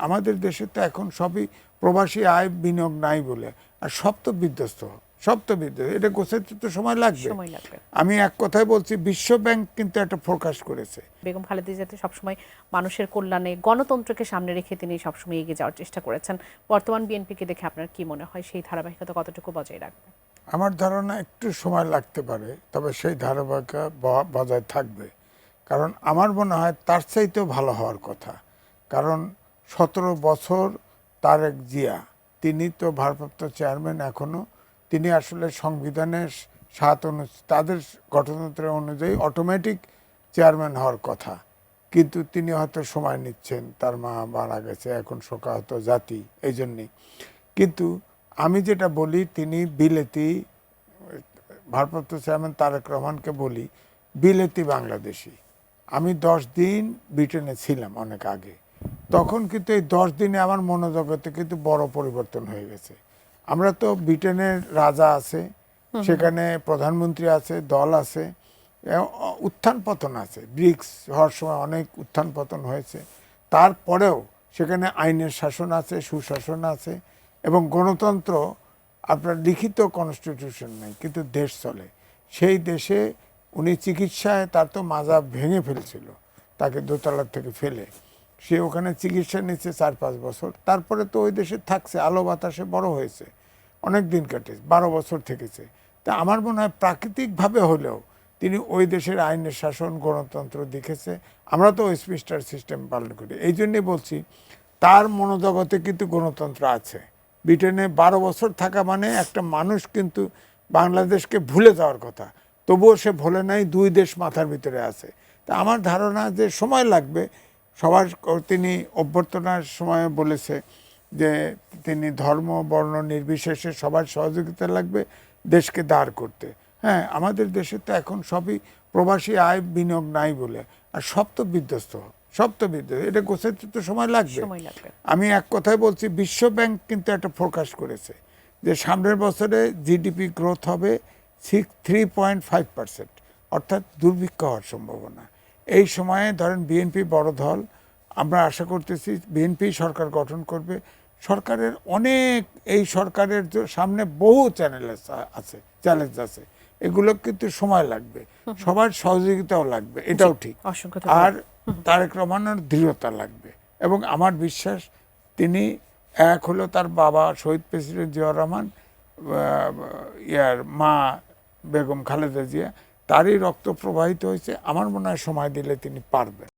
আমাদের দেশে তো এখন সবই প্রবাসী আয় বিনিয়োগ নাই বলে, আর সব তো বিধ্বস্ত, এটা গোছাতে তো সময় লাগবে। আমি এক কথায় বলছি, বিশ্ব ব্যাংক কিন্তু একটা ফোরকাস্ট করেছে। বেগম খালেদা জিয়া সবসময় মানুষের কল্যাণে, গণতন্ত্রকে সামনে রেখে তিনি সবসময় এগিয়ে যাওয়ার চেষ্টা করেছেন। বর্তমান বিএনপিকে দেখে আপনার কি মনে হয়, সেই ধারাবাহিকতা কতটুকু বজায় রাখবে? আমার ধারণা একটু সময় লাগতে পারে, তবে সেই ধারাবাহিকতা বজায় থাকবে। কারণ আমার মনে হয় তার চাইতেও ভালো হওয়ার কথা। কারণ 17 বছর তারেক জিয়া, তিনি তো ভারপ্রাপ্ত চেয়ারম্যান এখনও, তিনি আসলে সংবিধানের 7 তাদের গঠনতন্ত্রের অনুযায়ী অটোমেটিক চেয়ারম্যান হওয়ার কথা, কিন্তু তিনি হয়তো সময় নিচ্ছেন, তার মা মারা গেছে, এখন শোকাহত জাতি, এই জন্যেই। কিন্তু আমি যেটা বলি, তিনি বিলেতি, ভারপ্রাপ্ত চেয়ারম্যান তারেক রহমানকে বলি বিলেতি বাংলাদেশি। আমি 10 দিন ব্রিটেনে ছিলাম অনেক আগে, তখন কিন্তু এই 10 দিনে আমার মনোজগতে কিন্তু বড় পরিবর্তন হয়ে গেছে। আমরা তো ব্রিটেনের রাজা আছে, সেখানে প্রধানমন্ত্রী আছে, দল আছে, উত্থান পতন আছে, ব্রিক্স হওয়ার সময় অনেক উত্থান পতন হয়েছে। তারপরেও সেখানে আইনের শাসন আছে, সুশাসন আছে, এবং গণতন্ত্র, আপনার লিখিত কনস্টিটিউশন নেই কিন্তু দেশ চলে। সেই দেশে উনি চিকিৎসায়, তার তো মাজা ভেঙে ফেলছিল, তাকে দোতলার থেকে ফেলে, সে ওখানে চিকিৎসা নিচ্ছে 4-5 বছর। তারপরে তো ওই দেশে থাকছে, আলো বাতাসে বড় হয়েছে, অনেক দিন কাটে, 12 বছর থেকেছে। তা আমার মনে হয় প্রাকৃতিকভাবে হলেও তিনি ওই দেশের আইনের শাসন, গণতন্ত্র দেখেছে। আমরা তো ওয়েস্টমিনিস্টার সিস্টেম পালন করি, এই জন্যে বলছি তার মনোজগতে কিন্তু গণতন্ত্র আছে। ব্রিটেনে 12 বছর থাকা মানে একটা মানুষ কিন্তু বাংলাদেশকে ভুলে যাওয়ার কথা, তবুও সে ভুলে নাই, 2 দেশ মাথার ভিতরে আছে। তা আমার ধারণা যে সময় লাগবে সবার। তিনি অভ্যর্থনার সময় বলেছে যে তিনি ধর্ম বর্ণ নির্বিশেষে সবার সহযোগিতা লাগবে দেশকে দাঁড় করতে। হ্যাঁ, আমাদের দেশে তো এখন সবই প্রবাসী আয় বিনিয়োগ নাই বলে, আর সব তো বিধ্বস্ত, এটা গোছাতে তো সময় লাগবে। আমি এক কথায় বলছি, বিশ্ব ব্যাংক কিন্তু একটা ফোরকাস্ট করেছে যে সামনের বছরে জিডিপি গ্রোথ হবে 3.5%, অর্থাৎ দুর্ভিক্ষ হওয়ার সম্ভাবনা। এই সময়ে ধরেন বিএনপি বড় দল, আমরা আশা করতেছি বিএনপি সরকার গঠন করবে। সরকারের অনেক, এই সরকারের সামনে বহু চ্যালেঞ্জ আছে, এগুলো কিন্তু সময় লাগবে, সবার সহযোগিতাও লাগবে, এটাও ঠিক। আর তারেক রহমানের দৃঢ়তা লাগবে, এবং আমার বিশ্বাস তিনি, এক হলো তার বাবা শহীদ প্রেসিডেন্ট জিয়াউর রহমান, মা বেগম খালেদা জিয়া, তারই রক্ত প্রবাহিত হয়েছে। আমার মনে হয় সময় দিলে তিনি পারবেন।